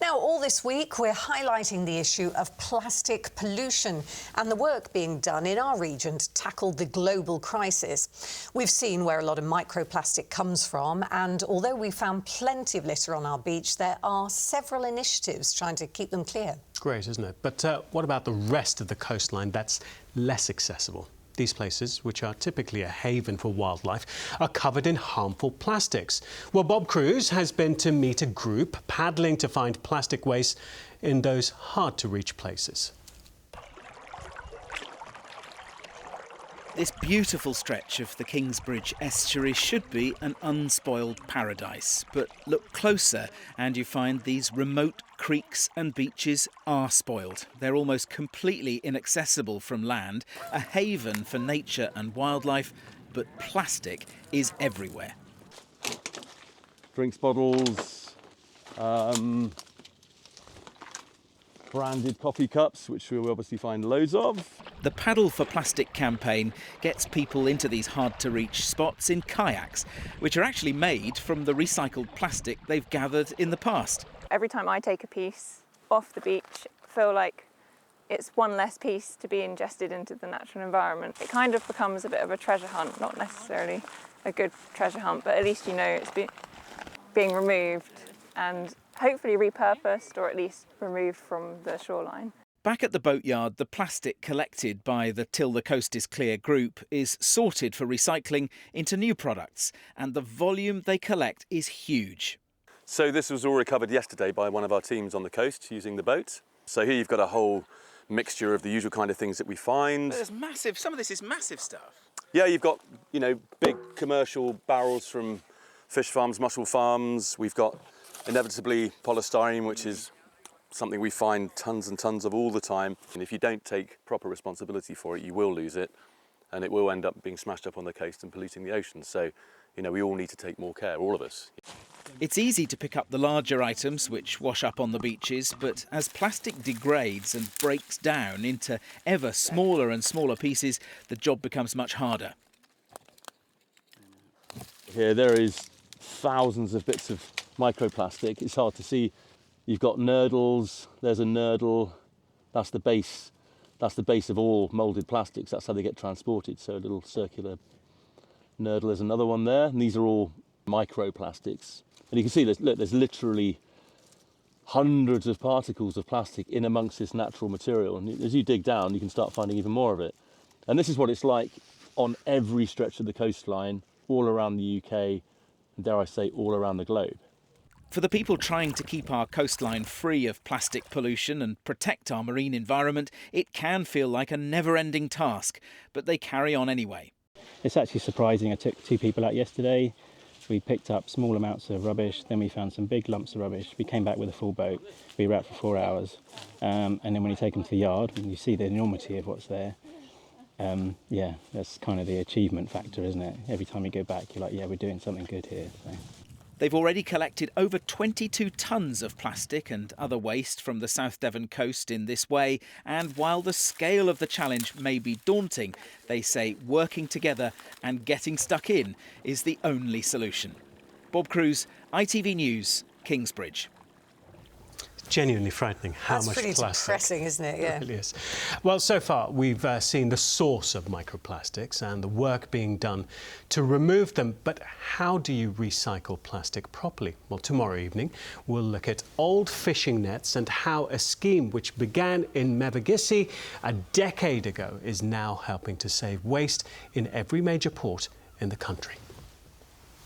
Now, all this week, we're highlighting the issue of plastic pollution and the work being done in our region to tackle the global crisis. We've seen where a lot of microplastic comes from, and although we found plenty of litter on our beach, there are several initiatives trying to keep them clear. It's great, isn't it? But what about the rest of the coastline that's less accessible? These places, which are typically a haven for wildlife, are covered in harmful plastics. Well, Bob Cruz has been to meet a group paddling to find plastic waste in those hard-to-reach places. This beautiful stretch of the Kingsbridge estuary should be an unspoiled paradise. But look closer and you find these remote creeks and beaches are spoiled. They're almost completely inaccessible from land, a haven for nature and wildlife, but plastic is everywhere. Drinks bottles, branded coffee cups, which we'll obviously find loads of. The Paddle for Plastic campaign gets people into these hard-to-reach spots in kayaks, which are actually made from the recycled plastic they've gathered in the past. Every time I take a piece off the beach, I feel like it's one less piece to be ingested into the natural environment. It kind of becomes a bit of a treasure hunt, not necessarily a good treasure hunt, but at least you know it's being removed and hopefully repurposed, or at least removed from the shoreline. Back at the boatyard, the plastic collected by the Till the Coast is Clear group is sorted for recycling into new products, and the volume they collect is huge. So this was all recovered yesterday by one of our teams on the coast using the boat. So here you've got a whole mixture of the usual kind of things that we find. There's massive, some of this is massive stuff. Yeah, you've got, you know, big commercial barrels from fish farms, mussel farms. We've got inevitably polystyrene, which is something we find tons and tons of all the time. And if you don't take proper responsibility for it, you will lose it, and it will end up being smashed up on the coast and polluting the ocean. So, you know, we all need to take more care, all of us. It's easy to pick up the larger items which wash up on the beaches, but as plastic degrades and breaks down into ever smaller and smaller pieces, the job becomes much harder. Here there is thousands of bits of microplastic. It's hard to see. You've got nurdles, there's a nurdle, that's the base of all moulded plastics, that's how they get transported, so a little circular nurdle. There's another one there, and these are all microplastics. And you can see there's literally hundreds of particles of plastic in amongst this natural material, and as you dig down you can start finding even more of it. And this is what it's like on every stretch of the coastline, all around the UK, and dare I say, all around the globe. For the people trying to keep our coastline free of plastic pollution and protect our marine environment, it can feel like a never-ending task, but they carry on anyway. It's actually surprising. I took 2 people out yesterday. We picked up small amounts of rubbish, then we found some big lumps of rubbish. We came back with a full boat. We were out for 4 hours. And then when you take them to the yard, and you see the enormity of what's there, yeah, that's kind of the achievement factor, isn't it? Every time you go back, you're like, yeah, we're doing something good here. So. They've already collected over 22 tonnes of plastic and other waste from the South Devon coast in this way, and while the scale of the challenge may be daunting, they say working together and getting stuck in is the only solution. Bob Cruz, ITV News, Kingsbridge. Genuinely frightening how That's much pretty plastic. depressing, isn't it? Yeah. It really is. Well, so far we've seen the source of microplastics and the work being done to remove them. But how do you recycle plastic properly? Well, tomorrow evening we'll look at old fishing nets and how a scheme which began in Mevagissey a decade ago is now helping to save waste in every major port in the country.